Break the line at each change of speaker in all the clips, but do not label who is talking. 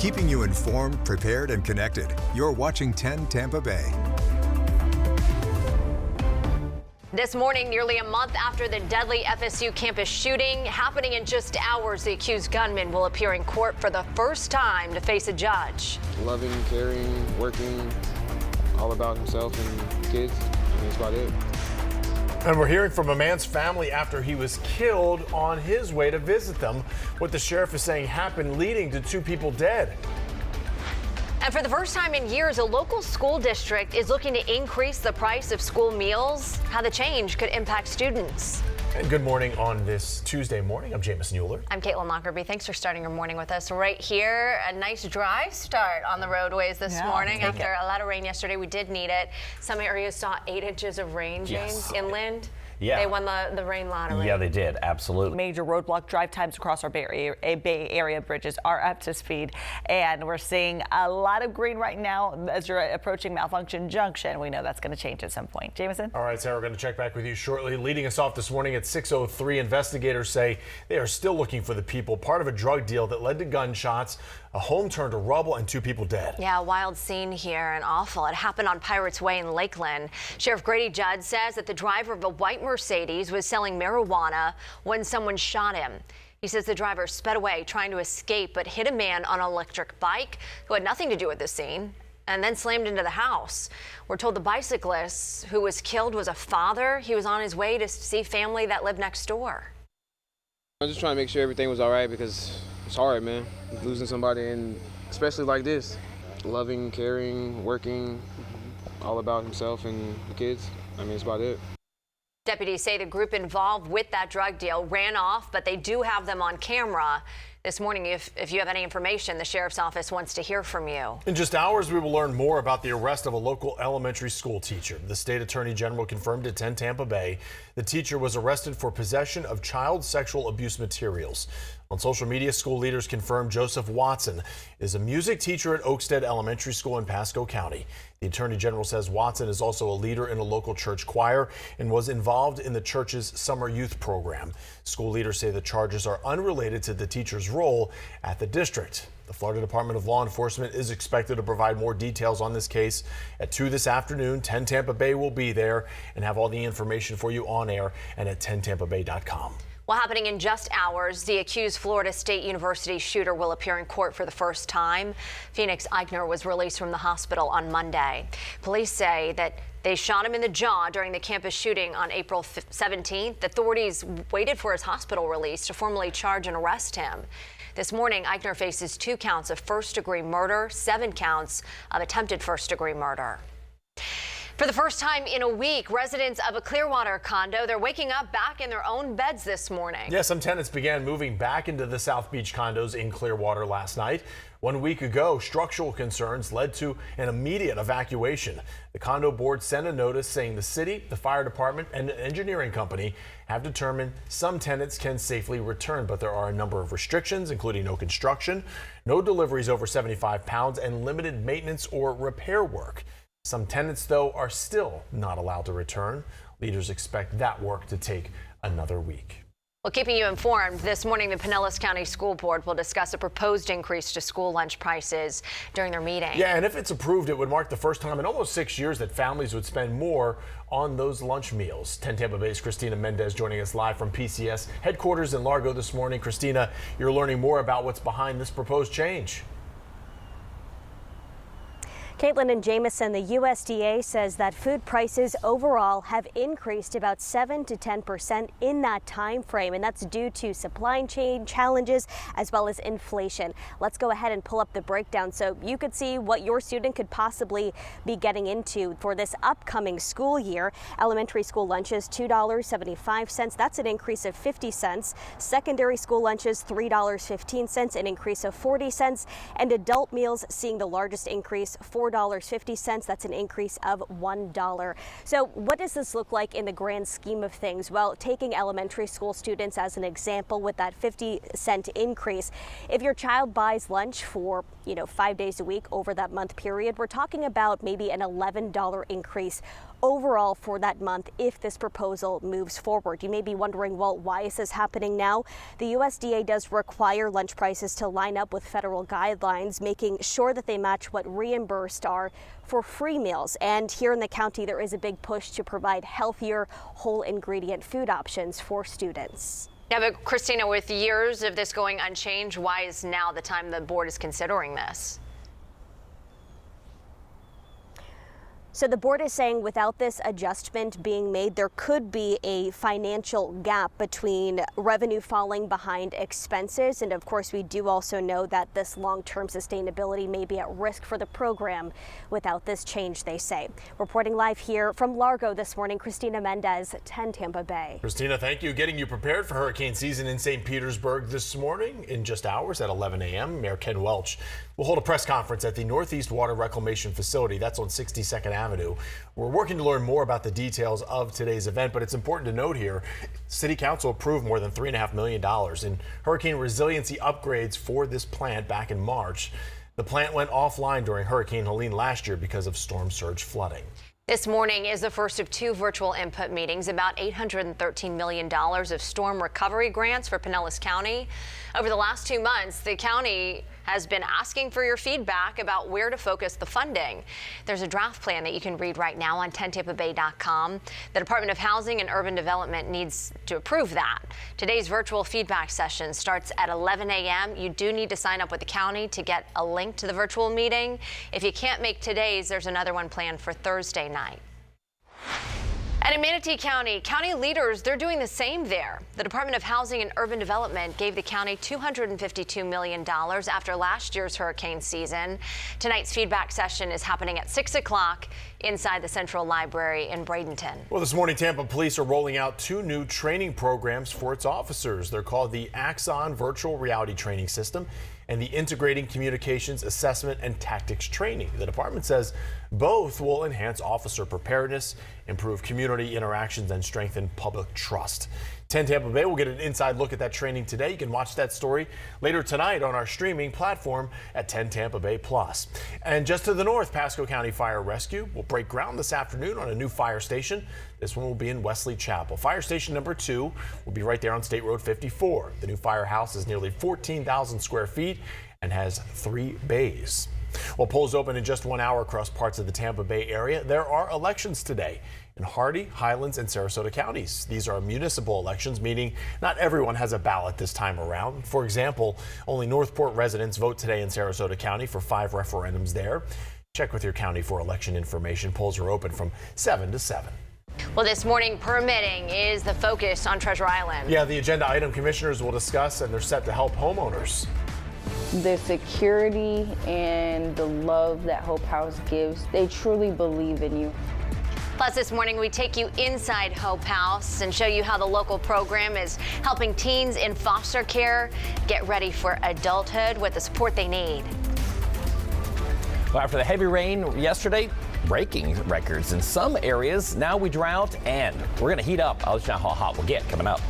keeping you informed, prepared, and connected. You're watching 10 Tampa Bay.
This morning, nearly a month after the deadly FSU campus shooting, happening in just hours, the accused gunman will appear in court for the first time to face a judge.
Loving, caring, working, all about himself and kids. That's about it.
And we're hearing from a man's family after he was killed on his way to visit them. What the sheriff is saying happened, leading to 2 people dead.
And for the first time in years, a local school district is looking to increase the price of school meals. How the change could impact students.
And good morning on this Tuesday morning. I'm Jamison Euler.
I'm Caitlin Lockerby. Thanks for starting your morning with us. Right here, a nice dry start on the roadways this morning. After a lot of rain yesterday, we did need it. Some areas saw 8 inches of rain, James, inland.
Yeah.
They won the rain lottery.
Yeah, they did. Absolutely.
Major roadblock drive times across our Bay Area bridges are up to speed, and we're seeing a lot of green right now as you're approaching Malfunction Junction. We know that's going to change at some point. Jameson?
All right, Sarah, we're going to check back with you shortly. Leading us off this morning at 6:03, investigators say they are still looking for the people part of a drug deal that led to gunshots, a home turned to rubble, and 2 people dead.
Yeah, a wild scene here and awful. It happened on Pirates Way in Lakeland. Sheriff Grady Judd says that the driver of a white Mercedes was selling marijuana when someone shot him. He says the driver sped away trying to escape, but hit a man on an electric bike who had nothing to do with the scene and then slammed into the house. We're told the bicyclist who was killed was a father. He was on his way to see family that lived next door.
I'm just trying to make sure everything was all right because it's hard, man. Losing somebody, and especially like this. Loving, caring, working, all about himself and the kids. It's about it.
Deputies say the group involved with that drug deal ran off, but they do have them on camera. This morning, if you have any information, the sheriff's office wants to hear from you.
In just hours, we will learn more about the arrest of a local elementary school teacher. The state attorney general confirmed at 10 Tampa Bay the teacher was arrested for possession of child sexual abuse materials. On social media, school leaders confirmed Joseph Watson is a music teacher at Oakstead Elementary School in Pasco County. The attorney general says Watson is also a leader in a local church choir and was involved in the church's summer youth program. School leaders say the charges are unrelated to the teacher's role at the district. The Florida Department of Law Enforcement is expected to provide more details on this case at 2 this afternoon. 10 Tampa Bay will be there and have all the information for you on air and at 10tampabay.com.
Well, happening in just hours, the accused Florida State University shooter will appear in court for the first time. Phoenix Eichner was released from the hospital on Monday. Police say that they shot him in the jaw during the campus shooting on April 17th. Authorities waited for his hospital release to formally charge and arrest him. This morning, Eichner faces 2 counts of first-degree murder, 7 counts of attempted first-degree murder. For the first time in a week, residents of a Clearwater condo, they're waking up back in their own beds this morning.
Yeah, some tenants began moving back into the South Beach condos in Clearwater last night. 1 week ago, structural concerns led to an immediate evacuation. The condo board sent a notice saying the city, the fire department, and an engineering company have determined some tenants can safely return, but there are a number of restrictions, including no construction, no deliveries over 75 pounds, and limited maintenance or repair work. Some tenants, though, are still not allowed to return. Leaders expect that work to take another week.
Well, keeping you informed, this morning the Pinellas County School Board will discuss a proposed increase to school lunch prices during their meeting.
Yeah, and if it's approved, it would mark the first time in almost 6 years that families would spend more on those lunch meals. 10 Tampa Bay's Christina Mendez joining us live from PCS headquarters in Largo this morning. Christina, you're learning more about what's behind this proposed change.
Caitlin and Jamison, the USDA says that food prices overall have increased about 7 to 10% in that time frame, and that's due to supply chain challenges as well as inflation. Let's go ahead and pull up the breakdown so you could see what your student could possibly be getting into for this upcoming school year. Elementary school lunches, $2.75. That's an increase of 50 cents. Secondary school lunches, $3.15, an increase of 40 cents. And adult meals seeing the largest increase, $4.50. That's an increase of $1. So what does this look like in the grand scheme of things? Well, taking elementary school students as an example with that 50-cent increase, if your child buys lunch for, 5 days a week over that month period, we're talking about maybe an $11 increase overall for that month if this proposal moves forward. You may be wondering, well, why is this happening now? The USDA does require lunch prices to line up with federal guidelines, making sure that they match what reimbursed are for free meals. And here in the county, there is a big push to provide healthier, whole ingredient food options for students.
Yeah, but Christina, with years of this going unchanged, why is now the time the board is considering this?
So the board is saying without this adjustment being made, there could be a financial gap between revenue falling behind expenses. And of course, we do also know that this long-term sustainability may be at risk for the program without this change, they say. Reporting live here from Largo this morning, Christina Mendez, 10 Tampa Bay.
Christina, thank you. Getting you prepared for hurricane season in St. Petersburg this morning in just hours at 11 a.m. Mayor Ken Welch will hold a press conference at the Northeast Water Reclamation Facility. That's on 62nd Avenue. We're working to learn more about the details of today's event, but it's important to note here, City Council approved more than $3.5 million in hurricane resiliency upgrades for this plant back in March. The plant went offline during Hurricane Helene last year because of storm surge flooding.
This morning is the first of two virtual input meetings about $813 million of storm recovery grants for Pinellas County. Over the last 2 months, the county has been asking for your feedback about where to focus the funding. There's a draft plan that you can read right now on 10tampabay.com. The Department of Housing and Urban Development needs to approve that. Today's virtual feedback session starts at 11 a.m. You do need to sign up with the county to get a link to the virtual meeting. If you can't make today's, there's another one planned for Thursday night. And in Manatee County, county leaders, they're doing the same there. The Department of Housing and Urban Development gave the county $252 million after last year's hurricane season. Tonight's feedback session is happening at 6 o'clock inside the Central Library in Bradenton.
Well, this morning, Tampa Police are rolling out 2 new training programs for its officers. They're called the Axon Virtual Reality Training System and the Integrating Communications Assessment and Tactics Training. The department says both will enhance officer preparedness, improve community interactions, and strengthen public trust. 10 Tampa Bay will get an inside look at that training today. You can watch that story later tonight on our streaming platform at 10 Tampa Bay Plus. And just to the north, Pasco County Fire Rescue will break ground this afternoon on a new fire station. This one will be in Wesley Chapel. Fire station number 2 will be right there on State Road 54. The new firehouse is nearly 14,000 square feet and has 3 bays. Well, polls open in just 1 hour across parts of the Tampa Bay area. There are elections today in Hardee, Highlands, and Sarasota counties. These are municipal elections, meaning not everyone has a ballot this time around. For example, only Northport residents vote today in Sarasota County for 5 referendums there. Check with your county for election information. Polls are open from 7 to 7.
Well, this morning, permitting is the focus on Treasure Island.
Yeah, the agenda item commissioners will discuss, and they're set to help homeowners.
The security and the love that Hope House gives, they truly believe in you.
Plus, this morning, we take you inside Hope House and show you how the local program is helping teens in foster care get ready for adulthood with the support they need.
Well, after the heavy rain yesterday, breaking records in some areas. Now we drought, and we're going to heat up. I'll let you know how hot we'll get coming up.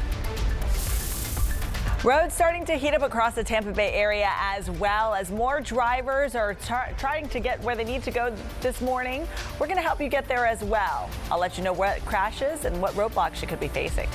Roads starting to heat up across the Tampa Bay area as well as more drivers are trying to get where they need to go this morning. We're going to help you get there as well. I'll let you know what crashes and what roadblocks you could be facing.